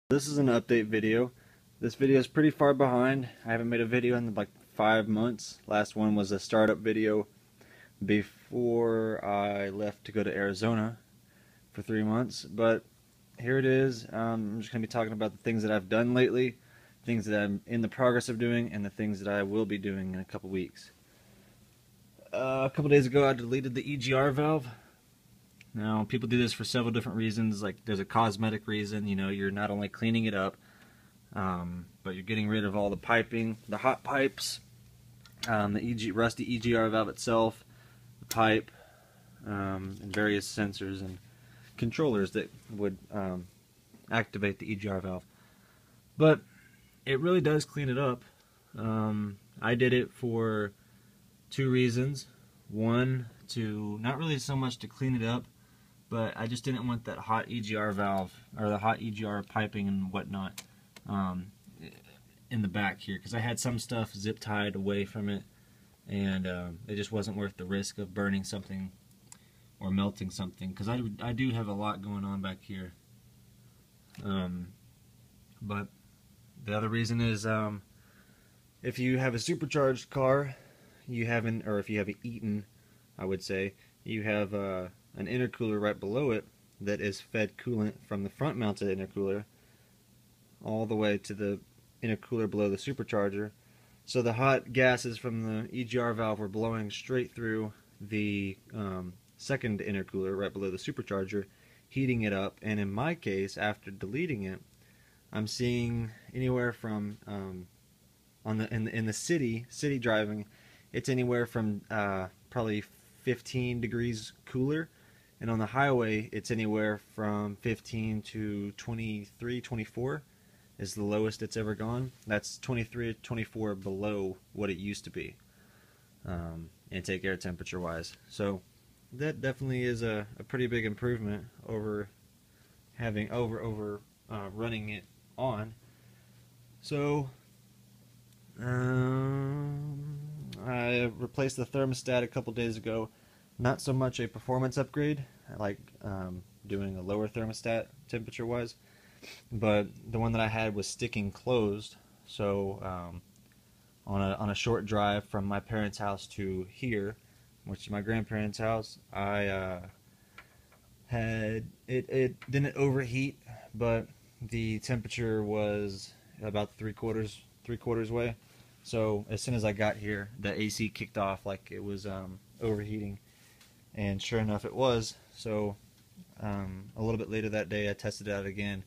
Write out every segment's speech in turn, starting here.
This is an update video. This video is pretty far behind. I haven't made a video in like 5 months. Last one was a startup video before I left to go to Arizona for 3 months. But here it is. I'm just going to be talking about the things that I've done lately, things that I'm in the progress of doing, and the things that I will be doing in a couple weeks. A couple days ago I deleted the EGR valve. Now, people do this for several different reasons. Like, there's a cosmetic reason. You know, you're not only cleaning it up, but you're getting rid of all the piping, the hot pipes, the rusty EGR valve itself, the pipe, and various sensors and controllers that would activate the EGR valve. But it really does clean it up. I did it for 2 reasons. One, to not really so much to clean it up, but I just didn't want that hot EGR valve or the hot EGR piping and whatnot in the back here, because I had some stuff zip tied away from it, and it just wasn't worth the risk of burning something or melting something, because I do have a lot going on back here. But the other reason is if you have a supercharged car, or if you have an Eaton, I would say, you have an intercooler right below it that is fed coolant from the front mounted intercooler all the way to the intercooler below the supercharger. So the hot gases from the EGR valve were blowing straight through the second intercooler right below the supercharger, heating it up. And in my case, after deleting it, I'm seeing anywhere from in the city driving, it's anywhere from probably 15 degrees cooler, and on the highway it's anywhere from 15 to 23, 24 is the lowest it's ever gone. That's 23 to 24 below what it used to be, intake air temperature wise. So that definitely is a pretty big improvement over having running it on. So I replaced the thermostat a couple days ago. Not so much a performance upgrade. I like doing a lower thermostat temperature wise, but the one that I had was sticking closed. So on a short drive from my parents' house to here, which is my grandparents' house, I had it didn't overheat, but the temperature was about three quarters way. So as soon as I got here, the AC kicked off like it was overheating, and sure enough it was. So a little bit later that day I tested it out again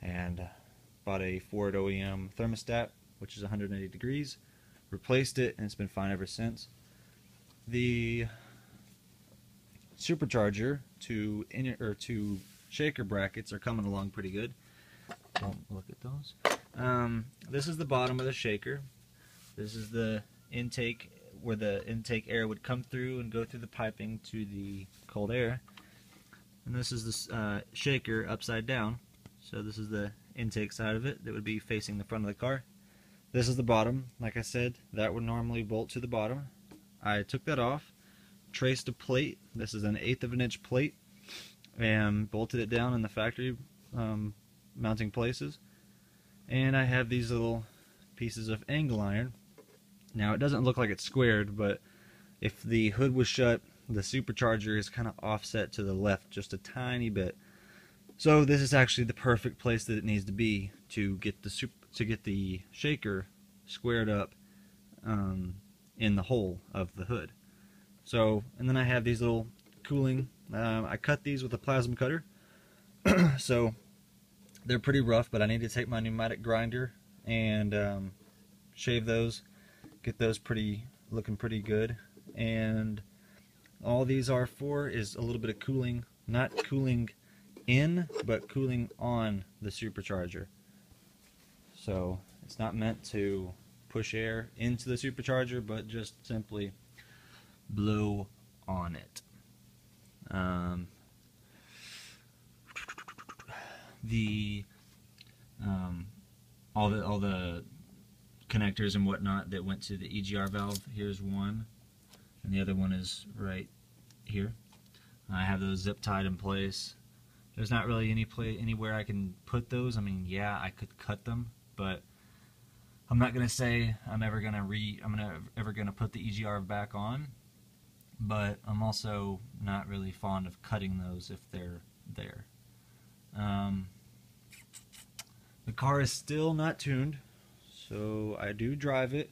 and bought a Ford OEM thermostat, which is 180 degrees, replaced it, and it's been fine ever since. The supercharger to shaker brackets are coming along pretty good. Don't look at those. This is the bottom of the shaker. This is the intake, where the intake air would come through and go through the piping to the cold air. And this is the shaker upside down. So this is the intake side of it that would be facing the front of the car. This is the bottom. Like I said, that would normally bolt to the bottom. I took that off, traced a plate. This is an 1/8 of an inch plate, and bolted it down in the factory mounting places. And I have these little pieces of angle iron. Now, it doesn't look like it's squared, but if the hood was shut, the supercharger is kind of offset to the left just a tiny bit. So this is actually the perfect place that it needs to be to get the shaker squared up in the hole of the hood. So, and then I have these little cooling. I cut these with a plasma cutter, so they're pretty rough, but I need to take my pneumatic grinder and shave those, get those looking pretty good. And all these are for is a little bit of cooling, not cooling in, but cooling on the supercharger. So it's not meant to push air into the supercharger, but just simply blow on it. All the connectors and whatnot that went to the EGR valve, here's one, and the other one is right here. I have those zip tied in place. there's not really anywhere I can put those. I mean, yeah, I could cut them, but I'm not gonna say I'm ever gonna put the EGR back on. But I'm also not really fond of cutting those if they're there. The car is still not tuned, so I do drive it.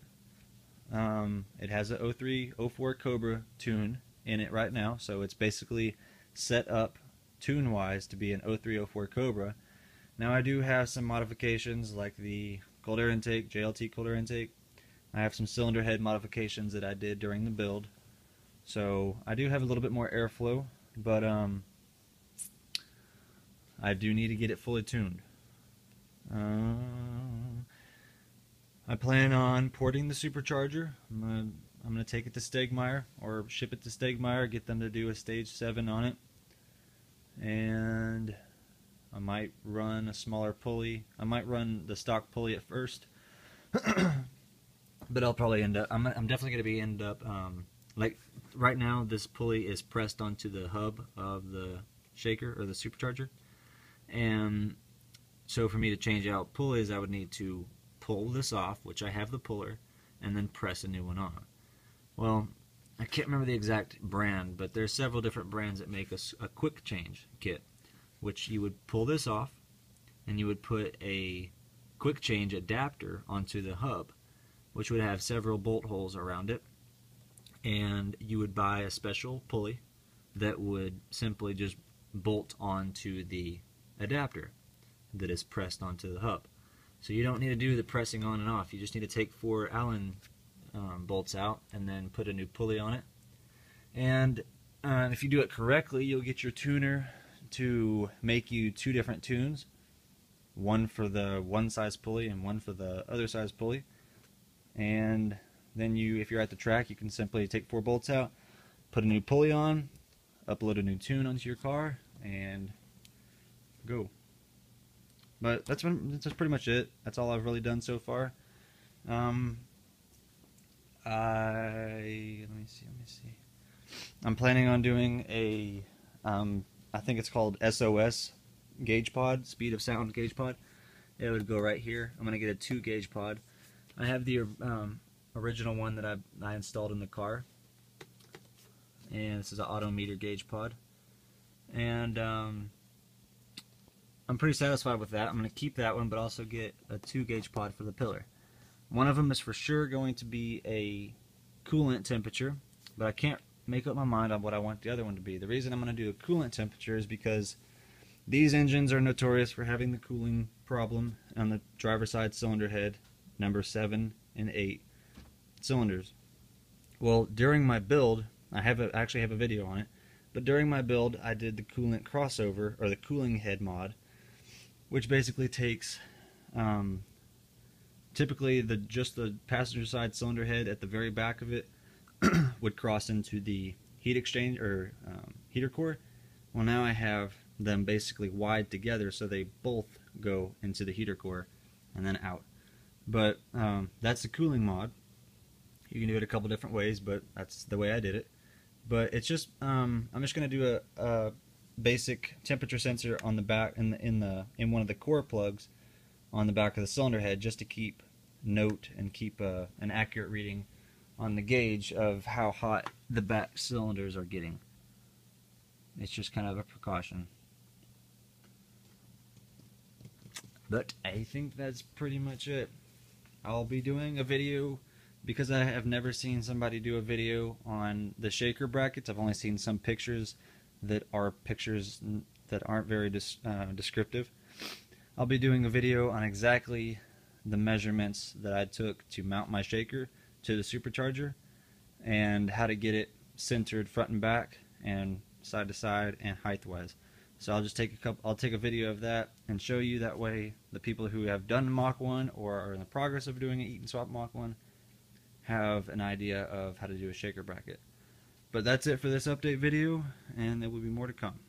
It has a 03-04 Cobra tune in it right now, so it's basically set up tune-wise to be an 03-04 Cobra. Now I do have some modifications like the cold air intake, JLT cold air intake. I have some cylinder head modifications that I did during the build. So I do have a little bit more airflow, but I do need to get it fully tuned. I plan on porting the supercharger. I'm gonna take it to Stegmeyer or ship it to Stegmeyer, get them to do a stage 7 on it, and I might run a smaller pulley. I might run the stock pulley at first, but I'll probably end up. I'm definitely gonna like right now. This pulley is pressed onto the hub of the shaker or the supercharger, and so for me to change out pulleys, I would need to pull this off, which I have the puller, and then press a new one on. Well, I can't remember the exact brand, but there's several different brands that make a quick change kit, which you would pull this off, and you would put a quick change adapter onto the hub, which would have several bolt holes around it, and you would buy a special pulley that would simply just bolt onto the adapter that is pressed onto the hub. So you don't need to do the pressing on and off. You just need to take 4 Allen bolts out and then put a new pulley on it. And if you do it correctly, you'll get your tuner to make you 2 different tunes, one for the one size pulley and one for the other size pulley. And then if you're at the track, you can simply take 4 bolts out, put a new pulley on, upload a new tune onto your car, and go. But that's pretty much it. That's all I've really done so far. Let me see. I'm planning on doing a, I think it's called SOS gauge pod, speed of sound gauge pod. It would go right here. I'm gonna get a 2 gauge pod. I have the original one that I installed in the car, and this is an auto meter gauge pod, and I'm pretty satisfied with that. I'm going to keep that one, but also get a 2 gauge pod for the pillar. One of them is for sure going to be a coolant temperature, but I can't make up my mind on what I want the other one to be. The reason I'm going to do a coolant temperature is because these engines are notorious for having the cooling problem on the driver's side cylinder head, number 7 and 8 cylinders. Well, during my build, I actually have a video on it, but during my build I did the coolant crossover, or the cooling head mod, which basically takes typically just the passenger side cylinder head at the very back of it would cross into the heat exchange or heater core. Well, now I have them basically wide together, so they both go into the heater core and then out. But that's the cooling mod. You can do it a couple different ways, but that's the way I did it. But it's just I'm just going to do a basic temperature sensor on the back in one of the core plugs on the back of the cylinder head, just to keep note and keep an accurate reading on the gauge of how hot the back cylinders are getting. It's just kind of a precaution. But I think that's pretty much it. I'll be doing a video, because I have never seen somebody do a video on the shaker brackets. I've only seen some pictures that aren't very descriptive. I'll be doing a video on exactly the measurements that I took to mount my shaker to the supercharger, and how to get it centered front and back and side to side and height wise. So I'll just take a video of that and show you. That way the people who have done Mach 1 or are in the progress of doing an Eaton swap Mach 1 have an idea of how to do a shaker bracket. But that's it for this update video, and there will be more to come.